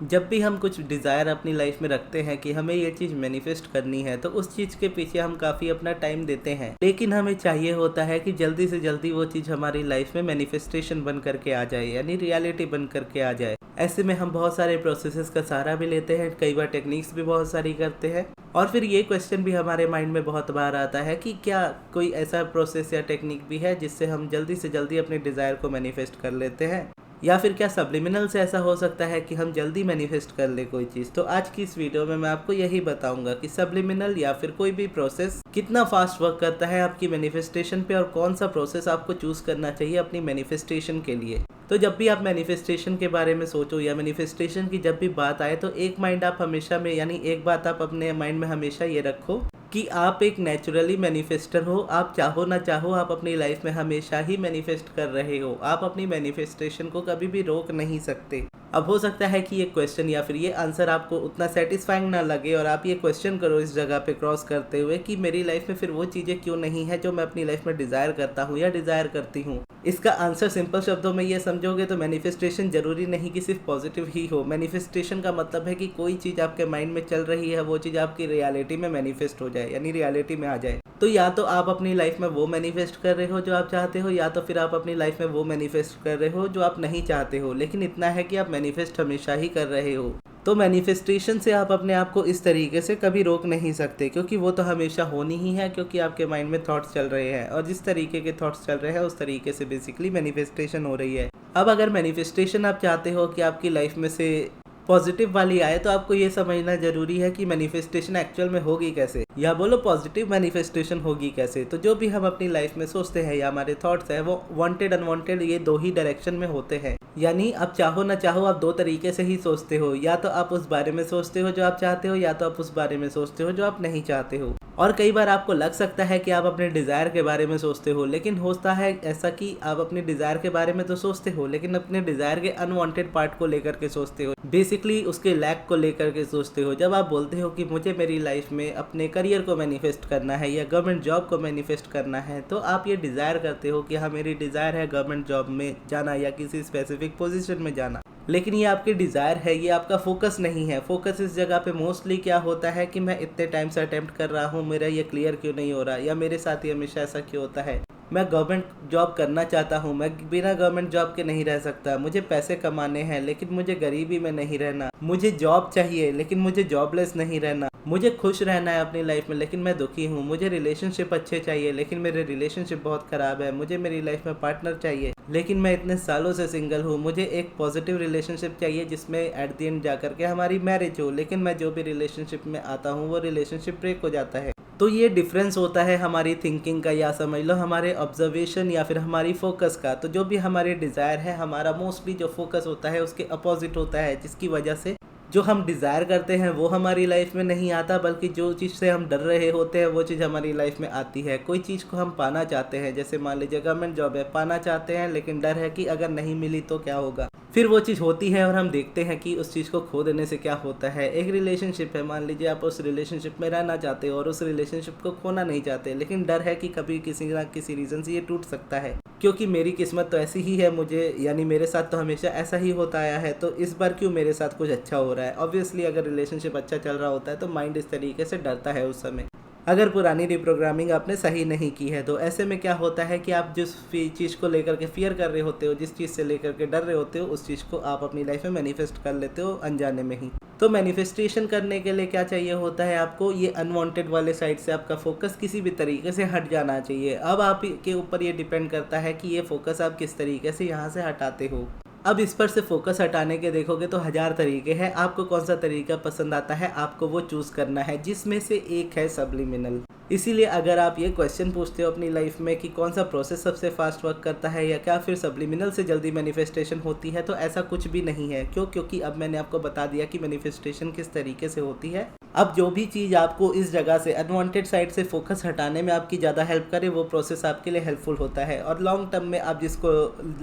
जब भी हम कुछ डिज़ायर अपनी लाइफ में रखते हैं कि हमें ये चीज़ मैनिफेस्ट करनी है, तो उस चीज़ के पीछे हम काफ़ी अपना टाइम देते हैं, लेकिन हमें चाहिए होता है कि जल्दी से जल्दी वो चीज़ हमारी लाइफ में मैनिफेस्टेशन बन करके आ जाए, यानी रियलिटी बन करके आ जाए। ऐसे में हम बहुत सारे प्रोसेसेस का सहारा भी लेते हैं, कई बार टेक्निक्स भी बहुत सारी करते हैं, और फिर ये क्वेश्चन भी हमारे माइंड में बहुत बार आता है कि क्या कोई ऐसा प्रोसेस या टेक्निक भी है जिससे हम जल्दी से जल्दी अपने डिज़ायर को मैनिफेस्ट कर लेते हैं, या फिर क्या सब्लिमिनल से ऐसा हो सकता है कि हम जल्दी मैनिफेस्ट कर ले कोई चीज़। तो आज की इस वीडियो में मैं आपको यही बताऊंगा कि सब्लिमिनल या फिर कोई भी प्रोसेस कितना फास्ट वर्क करता है आपकी मैनिफेस्टेशन पे, और कौन सा प्रोसेस आपको चूज़ करना चाहिए अपनी मैनिफेस्टेशन के लिए। तो जब भी आप मैनिफेस्टेशन के बारे में सोचो या मैनिफेस्टेशन की जब भी बात आए, तो एक माइंड आप हमेशा में, यानी एक बात आप अपने माइंड में हमेशा ये रखो कि आप एक नेचुरली मैनिफेस्टर हो। आप चाहो ना चाहो, आप अपनी लाइफ में हमेशा ही मैनिफेस्ट कर रहे हो। आप अपनी मैनिफेस्टेशन को कभी भी रोक नहीं सकते। अब हो सकता है कि ये क्वेश्चन या फिर ये आंसर आपको उतना सेटिस्फाइंग ना लगे, और आप ये क्वेश्चन करो इस जगह पे क्रॉस करते हुए कि मेरी लाइफ में फिर वो चीज़ें क्यों नहीं है जो मैं अपनी लाइफ में डिज़ायर करता हूँ या डिज़ायर करती हूँ। इसका आंसर सिंपल शब्दों में ये समझोगे तो मैनिफेस्टेशन जरूरी नहीं कि सिर्फ पॉजिटिव ही हो। मैनिफेस्टेशन का मतलब है कि कोई चीज़ आपके माइंड में चल रही है, वो चीज़ आपकी रियलिटी में मैनिफेस्ट हो जाए, यानी रियलिटी में आ जाए। तो या तो आप अपनी लाइफ में वो मैनिफेस्ट कर रहे हो जो आप चाहते हो, या तो फिर आप अपनी लाइफ में वो मैनिफेस्ट कर रहे हो जो आप नहीं चाहते हो, लेकिन इतना है कि आप मैनिफेस्ट हमेशा ही कर रहे हो। तो मैनिफेस्टेशन से आप अपने आप को इस तरीके से कभी रोक नहीं सकते, क्योंकि वो तो हमेशा होनी ही है, क्योंकि आपके माइंड में थॉट्स चल रहे हैं, और जिस तरीके के थॉट्स चल रहे हैं उस तरीके से बेसिकली मैनिफेस्टेशन हो रही है। अब अगर मैनिफेस्टेशन आप चाहते हो कि आपकी लाइफ में से पॉजिटिव वाली आए, तो आपको ये समझना जरूरी है कि मैनिफेस्टेशन एक्चुअल में होगी कैसे, या बोलो पॉजिटिव मैनिफेस्टेशन होगी कैसे। तो जो भी हम अपनी लाइफ में सोचते हैं या हमारे थॉट्स हैं, वो वांटेड अनवांटेड ये दो ही डायरेक्शन में होते हैं। यानी आप चाहो ना चाहो, आप दो तरीके से ही सोचते हो। या तो आप उस बारे में सोचते हो जो आप चाहते हो, या तो आप उस बारे में सोचते हो जो आप नहीं चाहते हो। और कई बार आपको लग सकता है कि आप अपने डिज़ायर के बारे में सोचते हो, लेकिन होता है ऐसा कि आप अपने डिज़ायर के बारे में तो सोचते हो, लेकिन अपने डिज़ायर के अनवांटेड पार्ट को लेकर के सोचते हो, बेसिकली उसके लैक को लेकर के सोचते हो। जब आप बोलते हो कि मुझे मेरी लाइफ में अपने करियर को मैनिफेस्ट करना है या गवर्नमेंट जॉब को मैनिफेस्ट करना है, तो आप ये डिज़ायर करते हो कि हाँ, मेरी डिज़ायर है गवर्नमेंट जॉब में जाना या किसी स्पेसिफिक पोजीशन में जाना, लेकिन ये आपकी डिज़ायर है, ये आपका फोकस नहीं है। फोकस इस जगह पे मोस्टली क्या होता है कि मैं इतने टाइम से अटेम्प्ट कर रहा हूँ, मेरा ये क्लियर क्यों नहीं हो रहा, या मेरे साथ ही हमेशा ऐसा क्यों होता है। मैं गवर्नमेंट जॉब करना चाहता हूँ, मैं बिना गवर्नमेंट जॉब के नहीं रह सकता। मुझे पैसे कमाने हैं, लेकिन मुझे गरीबी में नहीं रहना। मुझे जॉब चाहिए, लेकिन मुझे जॉबलेस नहीं रहना। मुझे खुश रहना है अपनी लाइफ में, लेकिन मैं दुखी हूँ। मुझे रिलेशनशिप अच्छे चाहिए, लेकिन मेरे रिलेशनशिप बहुत ख़राब है। मुझे मेरी लाइफ में पार्टनर चाहिए, लेकिन मैं इतने सालों से सिंगल हूँ। मुझे एक पॉजिटिव रिलेशनशिप चाहिए जिसमें एट द एंड जाकर के हमारी मैरिज हो, लेकिन मैं जो भी रिलेशनशिप में आता हूँ वो रिलेशनशिप ब्रेक हो जाता है। तो ये डिफरेंस होता है हमारी थिंकिंग का, या समझ लो हमारे ऑब्जर्वेशन या फिर हमारी फोकस का। तो जो भी हमारी डिज़ायर है, हमारा मोस्टली जो फोकस होता है उसके अपोजिट होता है, जिसकी वजह से जो हम डिज़ायर करते हैं वो हमारी लाइफ में नहीं आता, बल्कि जो चीज़ से हम डर रहे होते हैं वो चीज़ हमारी लाइफ में आती है। कोई चीज़ को हम पाना चाहते हैं, जैसे मान लीजिए गवर्नमेंट जॉब है, पाना चाहते हैं, लेकिन डर है कि अगर नहीं मिली तो क्या होगा। फिर वो चीज़ होती है और हम देखते हैं कि उस चीज़ को खो देने से क्या होता है। एक रिलेशनशिप है, मान लीजिए आप उस रिलेशनशिप में रहना चाहते हो और उस रिलेशनशिप को खोना नहीं चाहते, लेकिन डर है कि कभी किसी ना किसी रीज़न से ये टूट सकता है, क्योंकि मेरी किस्मत तो ऐसी ही है, मुझे यानी मेरे साथ तो हमेशा ऐसा ही होता आया है, तो इस बार क्यों मेरे साथ कुछ अच्छा हो रहा है। ऑब्वियसली अगर रिलेशनशिप अच्छा चल रहा होता है तो माइंड इस तरीके से डरता है उस समय, अगर पुरानी रिप्रोग्रामिंग आपने सही नहीं की है। तो ऐसे में क्या होता है कि आप जिस चीज़ को लेकर के फियर कर रहे होते हो, जिस चीज़ से लेकर के डर रहे होते हो, उस चीज़ को आप अपनी लाइफ में मैनिफेस्ट कर लेते हो अनजाने में ही। तो मैनिफेस्टेशन करने के लिए क्या चाहिए होता है आपको, ये अनवांटेड वाले साइड से आपका फोकस किसी भी तरीके से हट जाना चाहिए। अब आप के ऊपर ये डिपेंड करता है कि ये फोकस आप किस तरीके से यहाँ से हटाते हो। अब इस पर से फोकस हटाने के देखोगे तो 1000 तरीके हैं। आपको कौन सा तरीका पसंद आता है, आपको वो चूज़ करना है, जिसमें से एक है सब्लिमिनल। इसीलिए अगर आप ये क्वेश्चन पूछते हो अपनी लाइफ में कि कौन सा प्रोसेस सबसे फास्ट वर्क करता है, या क्या फिर सब्लिमिनल से जल्दी मैनिफेस्टेशन होती है, तो ऐसा कुछ भी नहीं है। क्यों? क्योंकि अब मैंने आपको बता दिया कि मैनिफेस्टेशन किस तरीके से होती है। अब जो भी चीज़ आपको इस जगह से अनवांटेड साइड से फोकस हटाने में आपकी ज़्यादा हेल्प करे वो प्रोसेस आपके लिए हेल्पफुल होता है, और लॉन्ग टर्म में आप जिसको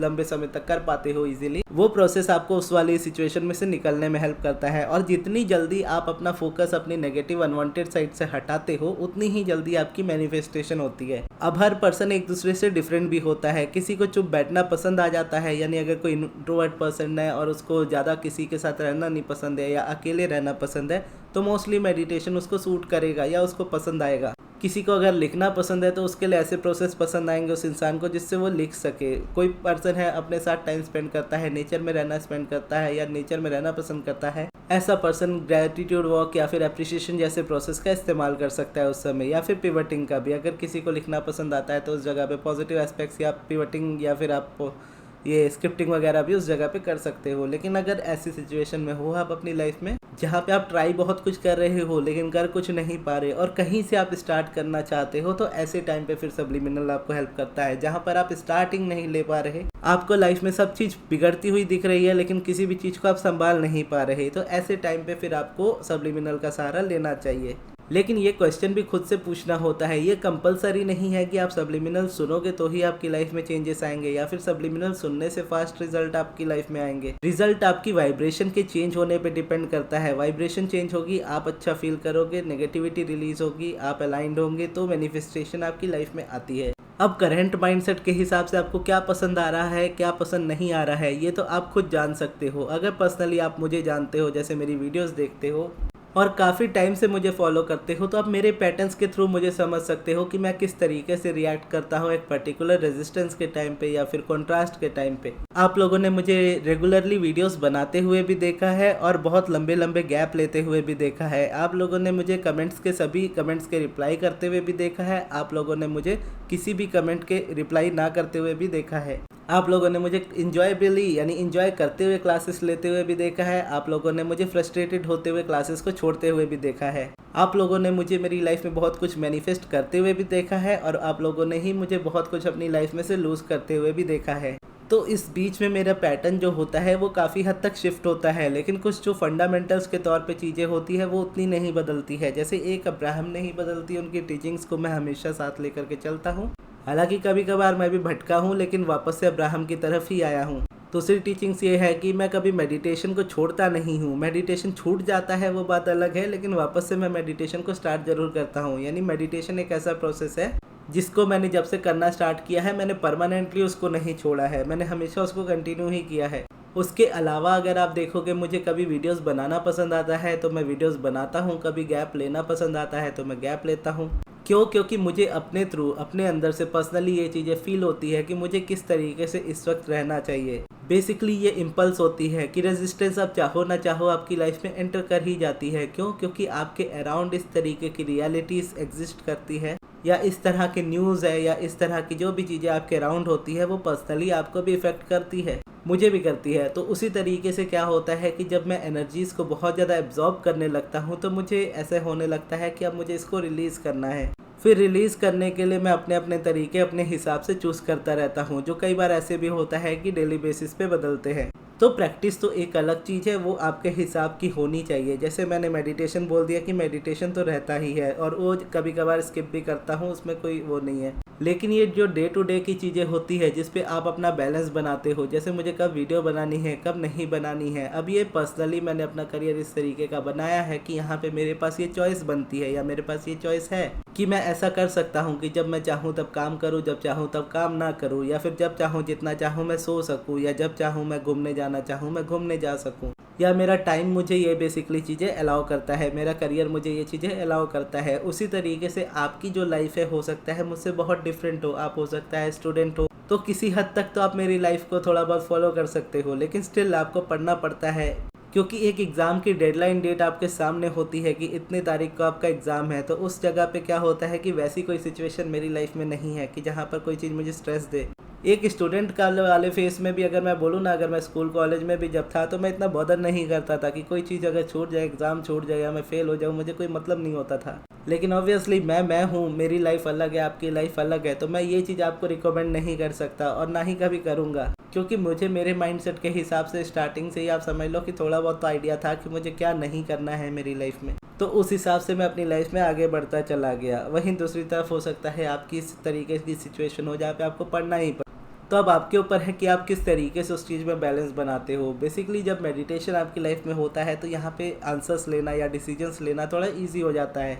लंबे समय तक कर पाते हो इजीली, वो प्रोसेस आपको उस वाली सिचुएशन में से निकलने में हेल्प करता है। और जितनी जल्दी आप अपना फोकस अपनी नेगेटिव अनवांटेड साइड से हटाते हो उतनी ही जल्दी आपकी मैनिफेस्टेशन होती है। अब हर पर्सन एक दूसरे से डिफरेंट भी होता है। किसी को चुप बैठना पसंद आ जाता है, यानी अगर कोई इंट्रोवर्ट पर्सन है और उसको ज़्यादा किसी के साथ रहना नहीं पसंद है या अकेले रहना पसंद है, तो मोस्टली मेडिटेशन उसको सूट करेगा या उसको पसंद आएगा। किसी को अगर लिखना पसंद है तो उसके लिए ऐसे प्रोसेस पसंद आएंगे उस इंसान को जिससे वो लिख सके। कोई पर्सन है अपने साथ टाइम स्पेंड करता है, नेचर में रहना स्पेंड करता है या नेचर में रहना पसंद करता है, ऐसा पर्सन ग्रेटिट्यूड वॉक या फिर एप्रिसिएशन जैसे प्रोसेस का इस्तेमाल कर सकता है उस समय। या फिर पिवटिंग का भी, अगर किसी को लिखना पसंद आता है तो उस जगह पे पॉजिटिव एस्पेक्ट्स या पिवटिंग या फिर आप ये स्क्रिप्टिंग वगैरह भी उस जगह पे कर सकते हो। लेकिन अगर ऐसी सिचुएशन में हो आप अपनी लाइफ में जहाँ पे आप ट्राई बहुत कुछ कर रहे हो लेकिन कर कुछ नहीं पा रहे और कहीं से आप स्टार्ट करना चाहते हो, तो ऐसे टाइम पे फिर सब्लिमिनल आपको हेल्प करता है। जहाँ पर आप स्टार्टिंग नहीं ले पा रहे, आपको लाइफ में सब चीज़ बिगड़ती हुई दिख रही है लेकिन किसी भी चीज़ को आप संभाल नहीं पा रहे, तो ऐसे टाइम पे फिर आपको सब्लिमिनल का सहारा लेना चाहिए। लेकिन ये क्वेश्चन भी खुद से पूछना होता है, ये कंपलसरी नहीं है कि आप सब्लिमिनल सुनोगे तो ही आपकी लाइफ में चेंजेस आएंगे या फिर सब्लिमिनल सुनने से फास्ट रिजल्ट आपकी लाइफ में आएंगे। रिजल्ट आपकी वाइब्रेशन के चेंज होने पे डिपेंड करता है। वाइब्रेशन चेंज होगी, आप अच्छा फील करोगे, नेगेटिविटी रिलीज होगी, आप अलाइंड होंगे, तो मैनिफेस्टेशन आपकी लाइफ में आती है। अब करंट माइंडसेट के हिसाब से आपको क्या पसंद आ रहा है, क्या पसंद नहीं आ रहा है, ये तो आप खुद जान सकते हो। अगर पर्सनली आप मुझे जानते हो, जैसे मेरी वीडियोस देखते हो और काफ़ी टाइम से मुझे फॉलो करते हो, तो आप मेरे पैटर्न्स के थ्रू मुझे समझ सकते हो कि मैं किस तरीके से रिएक्ट करता हूँ एक पर्टिकुलर रेजिस्टेंस के टाइम पे या फिर कॉन्ट्रास्ट के टाइम पे। आप लोगों ने मुझे रेगुलरली वीडियोस बनाते हुए भी देखा है और बहुत लंबे लंबे गैप लेते हुए भी देखा है। आप लोगों ने मुझे सभी कमेंट्स के रिप्लाई करते हुए भी देखा है। आप लोगों ने मुझे किसी भी कमेंट के रिप्लाई ना करते हुए भी देखा है। आप लोगों ने मुझे इंजॉयबली यानी इंजॉय करते हुए क्लासेस लेते हुए भी देखा है। आप लोगों ने मुझे फ्रस्ट्रेटेड होते हुए क्लासेस को छोड़ते हुए भी देखा है। आप लोगों ने मुझे मेरी लाइफ में बहुत कुछ मैनिफेस्ट करते हुए भी देखा है और आप लोगों ने ही मुझे बहुत कुछ अपनी लाइफ में से लूज करते हुए भी देखा है। तो इस बीच में मेरा पैटर्न जो होता है वो काफ़ी हद तक शिफ्ट होता है, लेकिन कुछ जो फंडामेंटल्स के तौर पे चीज़ें होती है वो उतनी नहीं बदलती है। जैसे एक अब्राहम नहीं बदलती, उनकी टीचिंग्स को मैं हमेशा साथ लेकर के चलता हूँ। हालांकि कभी कभार मैं भी भटका हूँ लेकिन वापस से अब्राहम की तरफ ही आया हूँ। दूसरी टीचिंग्स ये है कि मैं कभी मेडिटेशन को छोड़ता नहीं हूँ। मेडिटेशन छूट जाता है वो बात अलग है, लेकिन वापस से मैं मेडिटेशन को स्टार्ट जरूर करता हूँ। यानी मेडिटेशन एक ऐसा प्रोसेस है जिसको मैंने जब से करना स्टार्ट किया है मैंने परमानेंटली उसको नहीं छोड़ा है, मैंने हमेशा उसको कंटिन्यू ही किया है। उसके अलावा अगर आप देखोगे मुझे कभी वीडियोस बनाना पसंद आता है तो मैं वीडियोस बनाता हूँ, कभी गैप लेना पसंद आता है तो मैं गैप लेता हूँ। क्यों? क्योंकि मुझे अपने थ्रू अपने अंदर से पर्सनली ये चीज़ें फील होती है कि मुझे किस तरीके से इस वक्त रहना चाहिए। बेसिकली ये इम्पल्स होती है कि रेजिस्टेंस आप चाहो ना चाहो आपकी लाइफ में एंटर कर ही जाती है। क्यों? क्योंकि आपके अराउंड इस तरीके की रियलिटीज एग्जिस्ट करती है या इस तरह के न्यूज़ है या इस तरह की जो भी चीज़ें आपके अराउंड होती है वो पर्सनली आपको भी इफेक्ट करती है, मुझे भी करती है। तो उसी तरीके से क्या होता है कि जब मैं एनर्जीज़ को बहुत ज़्यादा एब्जॉर्ब करने लगता हूँ तो मुझे ऐसे होने लगता है कि अब मुझे इसको रिलीज़ करना है। फिर रिलीज़ करने के लिए मैं अपने अपने तरीके अपने हिसाब से चूज़ करता रहता हूँ, जो कई बार ऐसे भी होता है कि डेली बेसिस पे बदलते हैं। तो प्रैक्टिस तो एक अलग चीज़ है, वो आपके हिसाब की होनी चाहिए। जैसे मैंने मेडिटेशन बोल दिया कि मेडिटेशन तो रहता ही है और वो कभी कभार स्किप भी करता हूँ, उसमें कोई वो नहीं है। लेकिन ये जो डे टू डे की चीज़ें होती है जिस पे आप अपना बैलेंस बनाते हो, जैसे मुझे कब वीडियो बनानी है कब नहीं बनानी है, अब ये पर्सनली मैंने अपना करियर इस तरीके का बनाया है कि यहाँ पे मेरे पास ये चॉइस बनती है या मेरे पास ये चॉइस है कि मैं ऐसा कर सकता हूँ कि जब मैं चाहूँ तब काम करूँ, जब चाहूँ तब काम ना करूँ, या फिर जब चाहूँ जितना चाहूँ मैं सो सकूँ, या जब चाहूँ मैं घूमने जाना चाहूँ मैं घूमने जा सकूँ, या मेरा टाइम मुझे ये बेसिकली चीज़ें अलाउ करता है, मेरा करियर मुझे ये चीज़ें अलाउ करता है। उसी तरीके से आपकी जो लाइफ है हो सकता है मुझसे बहुत डिफरेंट हो, आप हो सकता है स्टूडेंट हो, तो किसी हद तक तो आप मेरी लाइफ को थोड़ा बहुत फॉलो कर सकते हो, लेकिन स्टिल आपको पढ़ना पड़ता है क्योंकि एक एग्ज़ाम की डेडलाइन डेट आपके सामने होती है कि इतनी तारीख को आपका एग्ज़ाम है। तो उस जगह पे क्या होता है कि वैसी कोई सिचुएशन मेरी लाइफ में नहीं है कि जहाँ पर कोई चीज़ मुझे स्ट्रेस दे। एक स्टूडेंट का वाले फेस में भी अगर मैं बोलूँ ना, अगर मैं स्कूल कॉलेज में भी जब था तो मैं इतना बॉदर नहीं करता था कि कोई चीज़ अगर छूट जाए, एग्ज़ाम छूट जाए या मैं फेल हो जाऊँ, मुझे कोई मतलब नहीं होता था। लेकिन ऑब्वियसली मैं हूँ, मेरी लाइफ अलग है, आपकी लाइफ अलग है, तो मैं ये चीज़ आपको रिकमेंड नहीं कर सकता और ना ही कभी करूँगा, क्योंकि मुझे मेरे माइंडसेट के हिसाब से स्टार्टिंग से ही आप समझ लो कि थोड़ा बहुत तो आइडिया था कि मुझे क्या नहीं करना है मेरी लाइफ में। तो उस हिसाब से मैं अपनी लाइफ में आगे बढ़ता चला गया। वहीं दूसरी तरफ हो सकता है आपकी इस तरीके की सिचुएशन हो जहाँ पे आपको पढ़ना ही पड़े, तो अब आपके ऊपर है कि आप किस तरीके से उस चीज़ में बैलेंस बनाते हो। बेसिकली जब मेडिटेशन आपकी लाइफ में होता है तो यहाँ पे आंसर्स लेना या डिसीजंस लेना थोड़ा ईजी हो जाता है।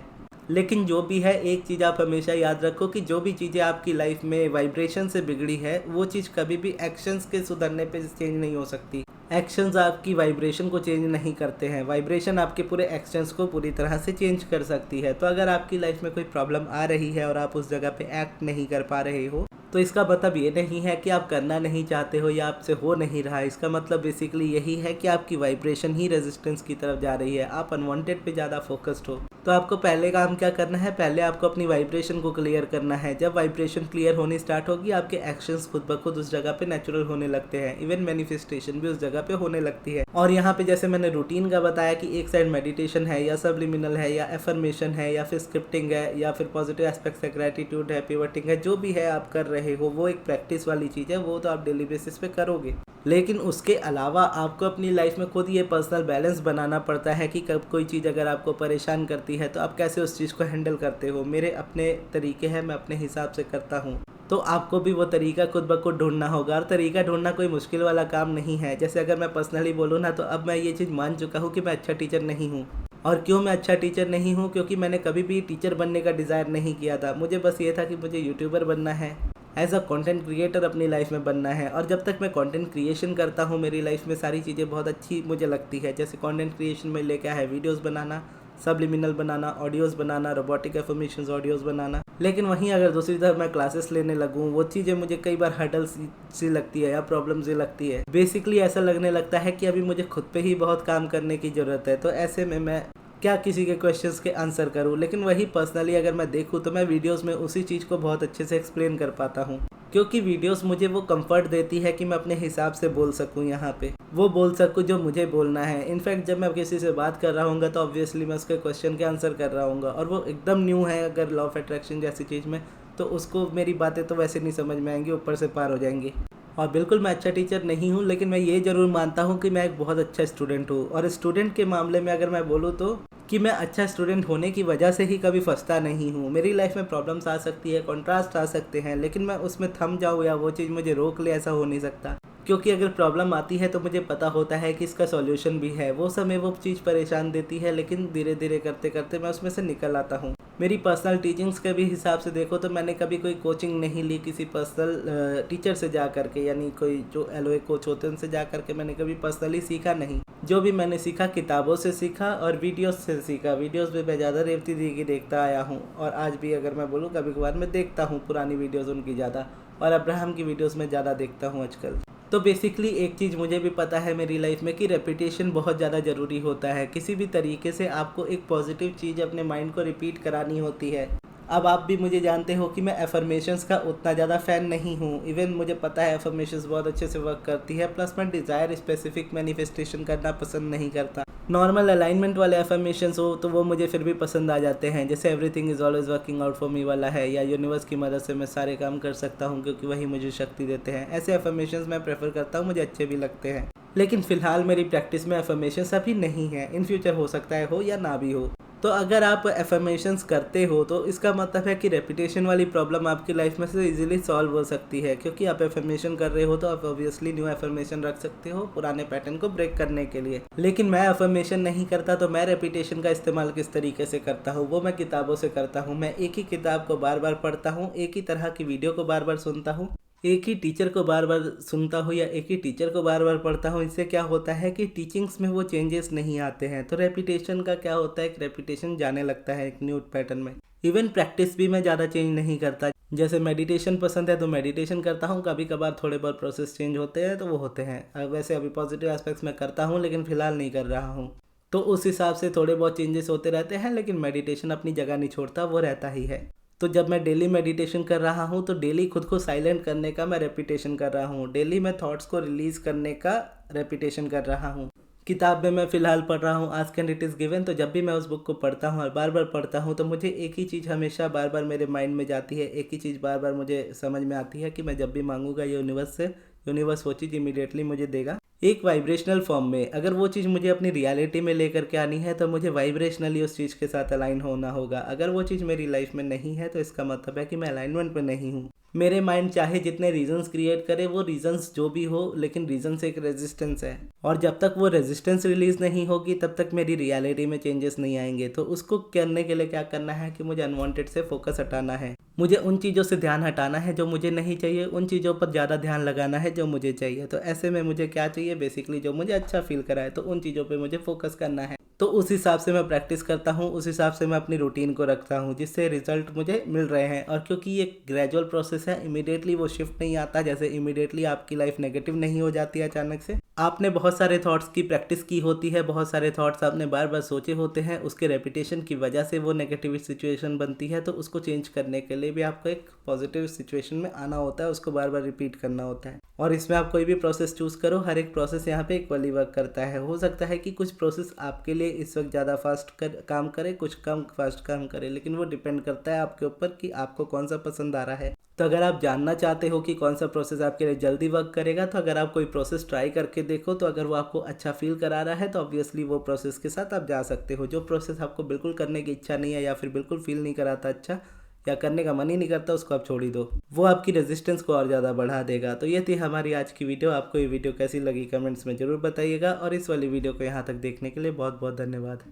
लेकिन जो भी है, एक चीज़ आप हमेशा याद रखो कि जो भी चीज़ें आपकी लाइफ में वाइब्रेशन से बिगड़ी है वो चीज़ कभी भी एक्शंस के सुधरने पे चेंज नहीं हो सकती। एक्शंस आपकी वाइब्रेशन को चेंज नहीं करते हैं, वाइब्रेशन आपके पूरे एक्शंस को पूरी तरह से चेंज कर सकती है। तो अगर आपकी लाइफ में कोई प्रॉब्लम आ रही है और आप उस जगह पे एक्ट नहीं कर पा रहे हो तो इसका मतलब ये नहीं है कि आप करना नहीं चाहते हो या आपसे हो नहीं रहा। इसका मतलब बेसिकली यही है कि आपकी वाइब्रेशन ही रेजिस्टेंस की तरफ जा रही है, आप अनवांटेड पे ज़्यादा फोकस्ड हो। तो आपको पहले काम क्या करना है, पहले आपको अपनी वाइब्रेशन को क्लियर करना है। जब वाइब्रेशन क्लियर होनी स्टार्ट होगी आपके एक्शंस खुद ब खुद उस जगह पे नेचुरल होने लगते हैं, इवन मैनिफेस्टेशन भी उस जगह पे होने लगती है। और यहाँ पे जैसे मैंने रूटीन का बताया कि एक साइड मेडिटेशन है या सबलिमिनल है या एफर्मेशन है या फिर स्क्रिप्टिंग है या फिर पॉजिटिव एस्पेक्ट्स है, ग्रेटिट्यूड है, पिवटिंग है, जो भी है आप कर रहे हो वो एक प्रैक्टिस वाली चीज़ है, वो तो आप डेली बेसिस पे करोगे। लेकिन उसके अलावा आपको अपनी लाइफ में खुद ये पर्सनल बैलेंस बनाना पड़ता है कि कब कोई चीज़ अगर आपको परेशान करती है तो आप कैसे उस चीज़ को हैंडल करते हो। मेरे अपने तरीके हैं, मैं अपने हिसाब से करता हूँ, तो आपको भी वो तरीका खुद ब खुद ढूंढना होगा। और तरीका ढूंढना कोई मुश्किल वाला काम नहीं है। जैसे अगर मैं पर्सनली बोलूँ ना, तो अब मैं ये चीज़ मान चुका हूँ कि मैं अच्छा टीचर नहीं हूँ। और क्यों मैं अच्छा टीचर नहीं हूँ, क्योंकि मैंने कभी भी टीचर बनने का डिज़ायर नहीं किया था। मुझे बस ये था कि मुझे यूट्यूबर बनना है, एज अ कंटेंट क्रिएटर अपनी लाइफ में बनना है। और जब तक मैं कंटेंट क्रिएशन करता हूँ मेरी लाइफ में सारी चीज़ें बहुत अच्छी मुझे लगती है। जैसे कंटेंट क्रिएशन में लेके है वीडियोस बनाना, सबलिमिनल बनाना, ऑडियोज़ बनाना, रोबोटिक एफर्मेशंस ऑडियोज़ बनाना। लेकिन वहीं अगर दूसरी तरफ मैं क्लासेस लेने लगूँ, वो चीज़ें मुझे कई बार हर्डल सी लगती है या प्रॉब्लम सी लगती है। बेसिकली ऐसा लगने लगता है कि अभी मुझे खुद पे ही बहुत काम करने की ज़रूरत है। तो ऐसे में मैं क्या किसी के क्वेश्चंस के आंसर करूं। लेकिन वही पर्सनली अगर मैं देखूं तो मैं वीडियोस में उसी चीज़ को बहुत अच्छे से एक्सप्लेन कर पाता हूं, क्योंकि वीडियोस मुझे वो कंफर्ट देती है कि मैं अपने हिसाब से बोल सकूं, यहाँ पे वो बोल सकूं जो मुझे बोलना है। इनफैक्ट जब मैं किसी से बात कर रहा हूँगा तो ऑब्वियसली मैं उसके क्वेश्चन के आंसर कर रहा हूँगा, और वो एकदम न्यू है अगर लॉ ऑफ अट्रैक्शन जैसी चीज़ में, तो उसको मेरी बातें तो वैसे नहीं समझ में आएंगी, ऊपर से पार हो जाएंगी। और बिल्कुल मैं अच्छा टीचर नहीं हूँ, लेकिन मैं ये ज़रूर मानता हूँ कि मैं एक बहुत अच्छा स्टूडेंट हूँ। और स्टूडेंट के मामले में अगर मैं बोलूँ तो कि मैं अच्छा स्टूडेंट होने की वजह से ही कभी फंसता नहीं हूँ। मेरी लाइफ में प्रॉब्लम्स आ सकती है, कॉन्ट्रास्ट आ सकते हैं, लेकिन मैं उसमें थम जाऊँ या वो चीज़ मुझे रोक ले, ऐसा हो नहीं सकता। क्योंकि अगर प्रॉब्लम आती है तो मुझे पता होता है कि इसका सॉल्यूशन भी है। वो समय वो चीज़ परेशान देती है, लेकिन धीरे धीरे करते करते मैं उसमें से निकल आता हूँ। मेरी पर्सनल टीचिंग्स के भी हिसाब से देखो तो मैंने कभी कोई कोचिंग नहीं ली किसी पर्सनल टीचर से जा करके, यानी कोई जो LOA कोच होते हैं उनसे जा करके मैंने कभी पर्सनली सीखा नहीं। जो भी मैंने सीखा किताबों से सीखा और वीडियोस से सीखा। वीडियोस में मैं ज़्यादा रेवती दी की देखता आया हूँ, और आज भी अगर मैं बोलूँ कभी कभार मैं देखता हूँ पुरानी वीडियोस उनकी ज़्यादा, और अब्राहम की वीडियोस में ज़्यादा देखता हूँ आजकल। तो बेसिकली एक चीज़ मुझे भी पता है मेरी लाइफ में कि रेपिटेशन बहुत ज़्यादा ज़रूरी होता है। किसी भी तरीके से आपको एक पॉजिटिव चीज़ अपने माइंड को रिपीट करानी होती है। अब आप भी मुझे जानते हो कि मैं एफर्मेशंस का उतना ज़्यादा फ़ैन नहीं हूँ। इवन मुझे पता है एफर्मेशंस बहुत अच्छे से वर्क करती है, प्लस मैं डिज़ायर स्पेसिफिक मैनिफेस्टेशन करना पसंद नहीं करता। नॉर्मल अलाइनमेंट वाले एफर्मेशंस हो तो वो मुझे फिर भी पसंद आ जाते हैं, जैसे everything is always working out for me वाला है, या यूनिवर्स की मदद से मैं सारे काम कर सकता हूँ क्योंकि वही मुझे शक्ति देते हैं। ऐसे एफर्मेशंस मैं प्रेफर करता हूँ, मुझे अच्छे भी लगते हैं। लेकिन फ़िलहाल मेरी प्रैक्टिस में एफर्मेशंस अभी नहीं है। इन फ्यूचर हो सकता है हो या ना भी हो। तो अगर आप एफर्मेशंस करते हो तो इसका मतलब है कि रेपिटेशन वाली प्रॉब्लम आपकी लाइफ में से इजीली सॉल्व हो सकती है, क्योंकि आप एफर्मेशन कर रहे हो तो आप ऑब्वियसली न्यू एफर्मेशन रख सकते हो पुराने पैटर्न को ब्रेक करने के लिए। लेकिन मैं एफर्मेशन नहीं करता, तो मैं रेपिटेशन का इस्तेमाल किस तरीके से करता हूँ वो मैं किताबों से करता हूँ। मैं एक ही किताब को बार बार पढ़ता हूँ, एक ही तरह की वीडियो को बार बार सुनता हूँ, एक ही टीचर को बार बार सुनता हूँ या एक ही टीचर को बार बार पढ़ता हूँ। इससे क्या होता है कि टीचिंग्स में वो चेंजेस नहीं आते हैं। तो रेपिटेशन का क्या होता है कि रेपिटेशन जाने लगता है एक न्यू पैटर्न में। इवन प्रैक्टिस भी मैं ज़्यादा चेंज नहीं करता। जैसे मेडिटेशन पसंद है तो मेडिटेशन करता हूँ, कभी कभार थोड़े बहुत प्रोसेस चेंज होते हैं तो वो होते हैं। वैसे अभी पॉजिटिव एस्पेक्ट्स में करता हूँ लेकिन फ़िलहाल नहीं कर रहा हूँ, तो उस हिसाब से थोड़े बहुत चेंजेस होते रहते हैं। लेकिन मेडिटेशन अपनी जगह नहीं छोड़ता, वो रहता ही है। तो जब मैं डेली मेडिटेशन कर रहा हूँ तो डेली खुद को साइलेंट करने का मैं रेपिटेशन कर रहा हूँ, डेली मैं थॉट्स को रिलीज़ करने का रेपिटेशन कर रहा हूँ। किताब में मैं फ़िलहाल पढ़ रहा हूँ ask and it is given. तो जब भी मैं उस बुक को पढ़ता हूँ और बार बार पढ़ता हूँ तो मुझे एक ही चीज़ हमेशा बार बार मेरे माइंड में जाती है, एक ही चीज़ बार बार मुझे समझ में आती है कि मैं जब भी मांगूंगा यूनिवर्स से, यूनिवर्स वो चीज़ इमीडिएटली मुझे देगा। एक वाइब्रेशनल फॉर्म में। अगर वो चीज़ मुझे अपनी रियलिटी में लेकर के आनी है तो मुझे वाइब्रेशनली उस चीज़ के साथ अलाइन होना होगा। अगर वो चीज़ मेरी लाइफ में नहीं है तो इसका मतलब है कि मैं अलाइनमेंट में नहीं हूँ। मेरे माइंड चाहे जितने रीजंस क्रिएट करे, वो रीजंस जो भी हो, लेकिन रीजन से एक रेजिस्टेंस है, और जब तक वो रेजिस्टेंस रिलीज नहीं होगी तब तक मेरी रियलिटी में चेंजेस नहीं आएंगे। तो उसको करने के लिए क्या करना है कि मुझे अनवांटेड से फोकस हटाना है। मुझे उन चीज़ों से ध्यान हटाना है जो मुझे नहीं चाहिए, उन चीज़ों पर ज़्यादा ध्यान लगाना है जो मुझे चाहिए। तो ऐसे में मुझे क्या चाहिए, बेसिकली जो मुझे अच्छा फील कराए, तो उन चीज़ों पे मुझे फोकस करना है। तो उस हिसाब से मैं प्रैक्टिस करता हूँ, उस हिसाब से मैं अपनी रूटीन को रखता हूँ, जिससे रिजल्ट मुझे मिल रहे हैं। और क्योंकि ये ग्रेजुअल प्रोसेस है, इमीडिएटली वो शिफ्ट नहीं आता, जैसे इमीडिएटली आपकी लाइफ नेगेटिव नहीं हो जाती है अचानक से। आपने बहुत सारे थॉट्स की प्रैक्टिस की होती है, बहुत सारे थॉट्स आपने बार बार सोचे होते हैं, उसके रेपिटेशन की वजह से वो नेगेटिव सिचुएशन बनती है। तो उसको चेंज करने के लिए भी आपको एक पॉजिटिव सिचुएशन में आना होता है, उसको बार बार रिपीट करना होता है। और इसमें आप कोई भी प्रोसेस चूज करो, हर एक प्रोसेस यहाँ पे इक्वली वर्क करता है। हो सकता है कि कुछ प्रोसेस आपके लिए इस वक्त ज़्यादा फास्ट काम करे, कुछ कम फास्ट काम करे, लेकिन वो डिपेंड करता है आपके ऊपर कि आपको कौन सा पसंद आ रहा है। तो अगर आप जानना चाहते हो कि कौन सा प्रोसेस आपके लिए जल्दी वर्क करेगा, तो अगर आप कोई प्रोसेस ट्राई करके देखो, तो अगर वो आपको अच्छा फील करा रहा है तो ऑब्वियसली वो प्रोसेस के साथ आप जा सकते हो। जो प्रोसेस आपको बिल्कुल करने की इच्छा नहीं है, या फिर बिल्कुल फील नहीं कराता अच्छा, या करने का मन ही नहीं करता, उसको आप छोड़ ही दो। वो आपकी रेजिस्टेंस को और ज़्यादा बढ़ा देगा। तो ये थी हमारी आज की वीडियो। आपको ये वीडियो कैसी लगी कमेंट्स में ज़रूर बताइएगा, और इस वाली वीडियो को यहाँ तक देखने के लिए बहुत बहुत धन्यवाद।